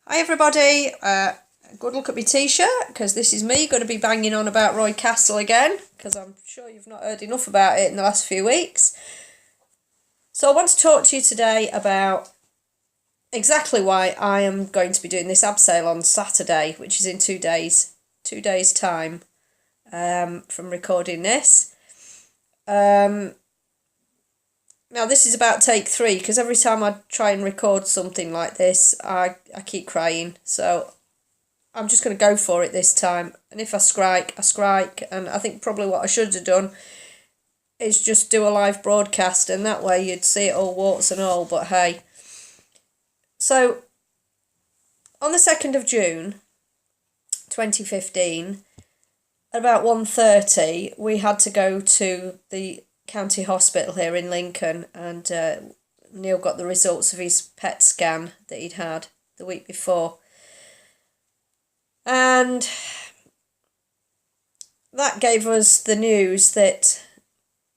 Hi everybody, good look at my t-shirt because this is me going to be banging on about Roy Castle again because I'm sure you've not heard enough about it in the last few weeks. So I want to talk to you today about exactly why I am going to be doing this abseil on Saturday, which is in 2 days time from recording this. Now this is about take 3 because every time I try and record something like this I keep crying, so I'm just going to go for it this time, and if I strike, I strike. And I think probably what I should have done is just do a live broadcast, and that way you'd see it all warts and all, but hey. So on the 2nd of June 2015 at about 1:30 we had to go to the county hospital here in Lincoln, and Neil got the results of his PET scan that he'd had the week before, and that gave us the news that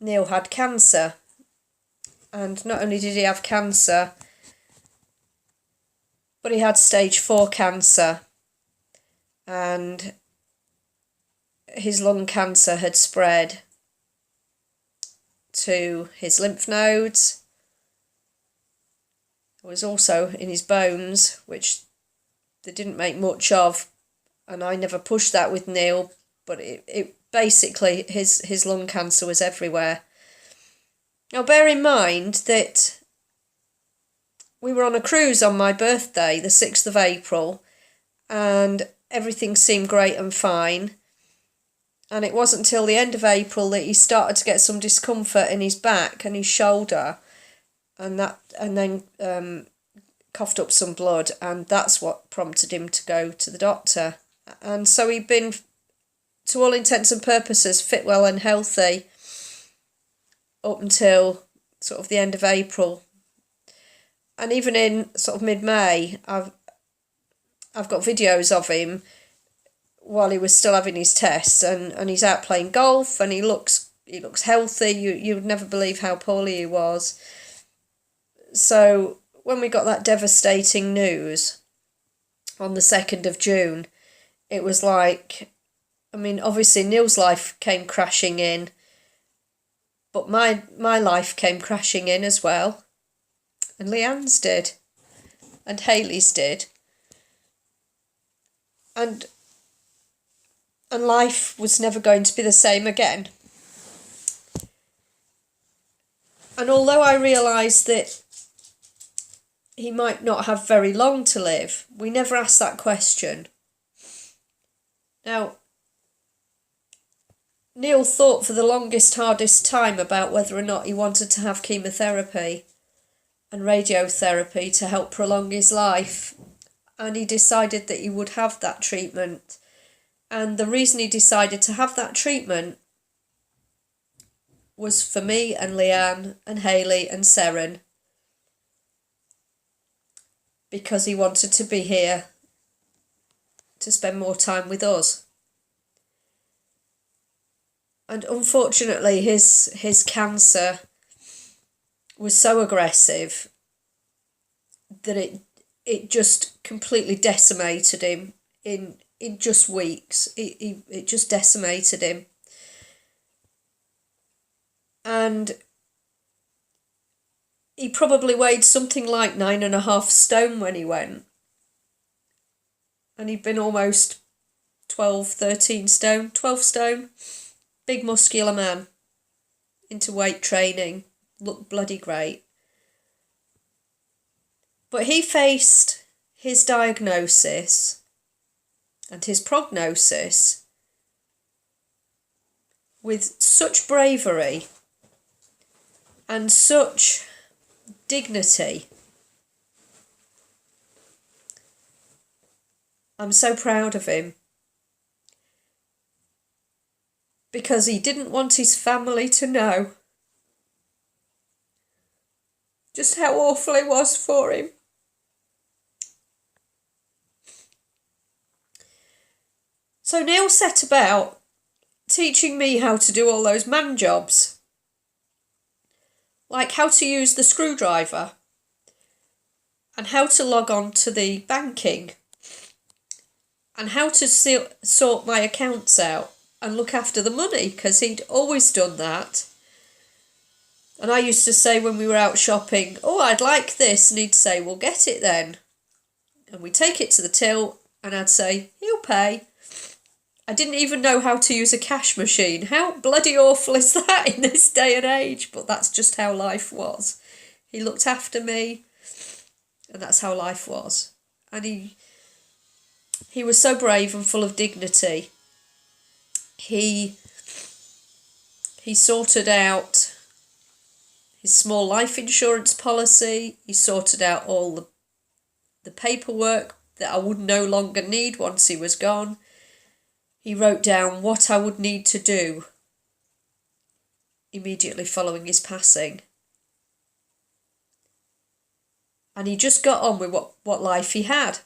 Neil had cancer. And not only did he have cancer, but he had stage 4 cancer, and his lung cancer had spread to his lymph nodes. It was also in his bones, which they didn't make much of, and I never pushed that with Neil, but it basically his lung cancer was everywhere. Now bear in mind that we were on a cruise on my birthday, the 6th of April, and everything seemed great and fine. And it wasn't until the end of April that he started to get some discomfort in his back and his shoulder, and then coughed up some blood, and that's what prompted him to go to the doctor. And so he'd been, to all intents and purposes, fit, well and healthy up until sort of the end of April. And even in sort of mid-May, I've got videos of him while he was still having his tests, and he's out playing golf, and he looks healthy. You would never believe how poorly he was. So when we got that devastating news on the 2nd of June, it was like, I mean, obviously Neil's life came crashing in, but my life came crashing in as well, and Leanne's did, and Hayley's did, and life was never going to be the same again. And although I realised that he might not have very long to live, we never asked that question. Now, Neil thought for the longest, hardest time about whether or not he wanted to have chemotherapy and radiotherapy to help prolong his life, and he decided that he would have that treatment. And the reason he decided to have that treatment was for me and Leanne and Hayley and Seren, because he wanted to be here to spend more time with us. And unfortunately his cancer was so aggressive that it just completely decimated him in just weeks. It just decimated him. And he probably weighed something like 9.5 stone when he went. And he'd been almost 13 stone, 12 stone. Big muscular man, into weight training, looked bloody great. But he faced his diagnosis and his prognosis with such bravery and such dignity. I'm so proud of him, because he didn't want his family to know just how awful it was for him. So Neil set about teaching me how to do all those man jobs, like how to use the screwdriver and how to log on to the banking and how to sort my accounts out and look after the money, because he'd always done that. And I used to say when we were out shopping, oh, I'd like this, and he'd say, well, get it then. And we'd take it to the till, and I'd say, he'll pay. I didn't even know how to use a cash machine. How bloody awful is that in this day and age? But that's just how life was. He looked after me, and that's how life was. And he was so brave and full of dignity. He sorted out his small life insurance policy. He sorted out all the paperwork that I would no longer need once he was gone. He wrote down what I would need to do immediately following his passing. And he just got on with what life he had.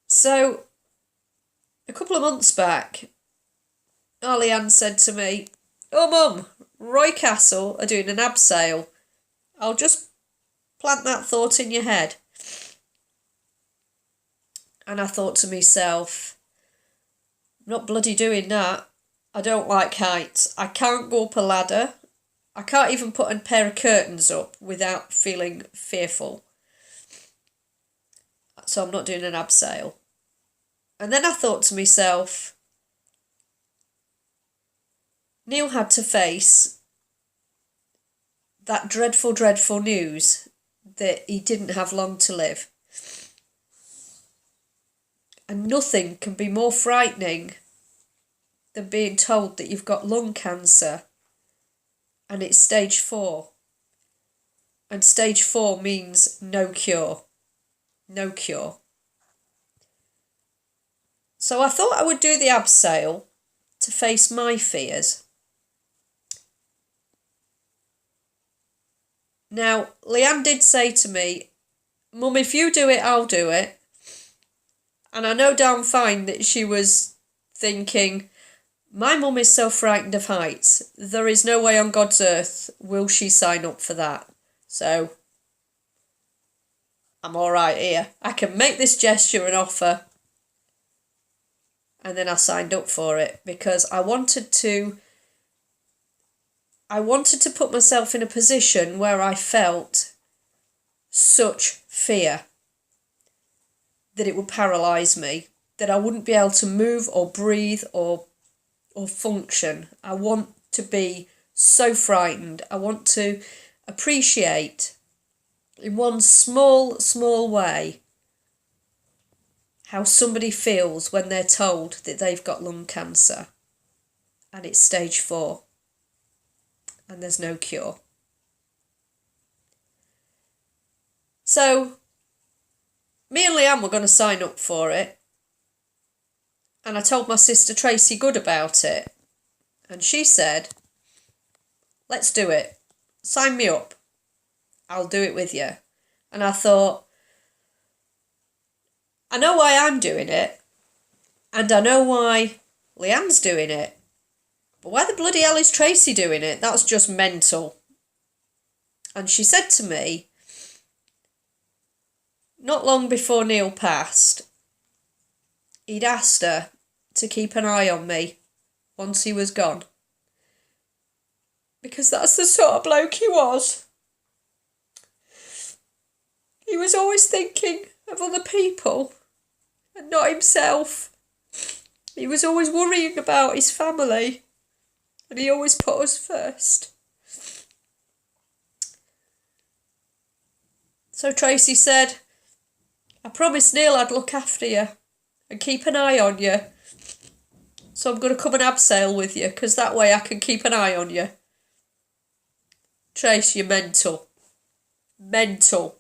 So, a couple of months back, Leanne said to me, oh, Mum, Roy Castle are doing an abseil. I'll just plant that thought in your head. And I thought to myself, I'm not bloody doing that. I don't like heights. I can't go up a ladder. I can't even put a pair of curtains up without feeling fearful. So I'm not doing an abseil. And then I thought to myself, Neil had to face that dreadful, dreadful news that he didn't have long to live. And nothing can be more frightening than being told that you've got lung cancer and it's stage 4. And stage 4 means no cure. No cure. So I thought I would do the abseil to face my fears. Now, Leanne did say to me, Mum, if you do it, I'll do it. And I know damn fine that she was thinking, my mum is so frightened of heights, there is no way on God's earth will she sign up for that. So, I'm all right here. I can make this gesture an offer. And then I signed up for it because I wanted to put myself in a position where I felt such fear that it would paralyse me, that I wouldn't be able to move or breathe or function. I want to be so frightened. I want to appreciate in one small way how somebody feels when they're told that they've got lung cancer and it's stage 4 and there's no cure. So, me and Leanne were going to sign up for it. And I told my sister Tracy Good about it. And she said, let's do it. Sign me up. I'll do it with you. And I thought, I know why I'm doing it. And I know why Leanne's doing it. But why the bloody hell is Tracy doing it? That's just mental. And she said to me, not long before Neil passed, he'd asked her to keep an eye on me once he was gone. Because that's the sort of bloke he was. He was always thinking of other people and not himself. He was always worrying about his family and he always put us first. So Tracy said, I promised Neil I'd look after you and keep an eye on you. So I'm going to come and abseil with you because that way I can keep an eye on you. Trace, you're mental. Mental.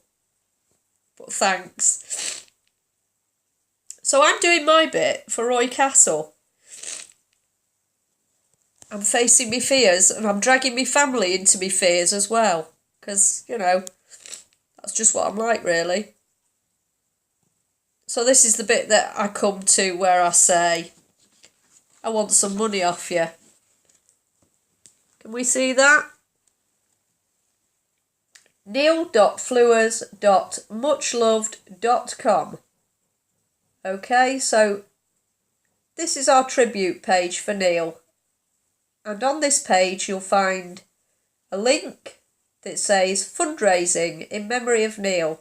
But thanks. So I'm doing my bit for Roy Castle. I'm facing me fears and I'm dragging me family into me fears as well. Because, you know, that's just what I'm like, really. So this is the bit that I come to where I say, I want some money off you. Can we see that? neil.flewers.muchloved.com Okay, so this is our tribute page for Neil. And on this page you'll find a link that says fundraising in memory of Neil.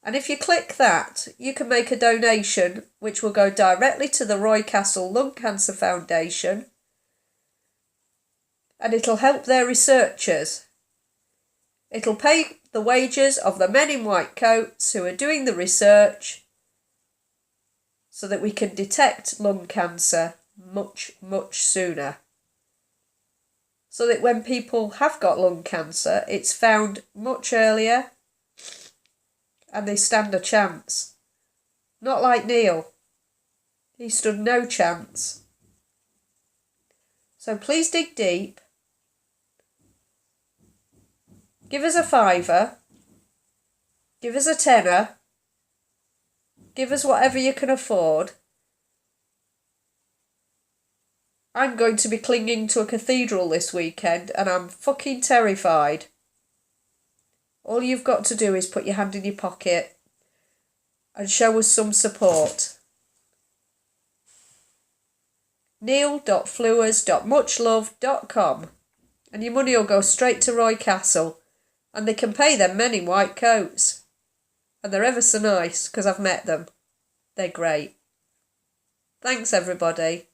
And if you click that, you can make a donation which will go directly to the Roy Castle Lung Cancer Foundation, and it'll help their researchers. It'll pay the wages of the men in white coats who are doing the research so that we can detect lung cancer much, much sooner. So that when people have got lung cancer, it's found much earlier and they stand a chance. Not like Neil. He stood no chance. So please dig deep. Give us a £5. Give us a £10. Give us whatever you can afford. I'm going to be clinging to a cathedral this weekend and I'm fucking terrified. All you've got to do is put your hand in your pocket and show us some support. neil.flewers.muchlove.com and your money will go straight to Roy Castle, and they can pay them men in white coats. And they're ever so nice because I've met them. They're great. Thanks everybody.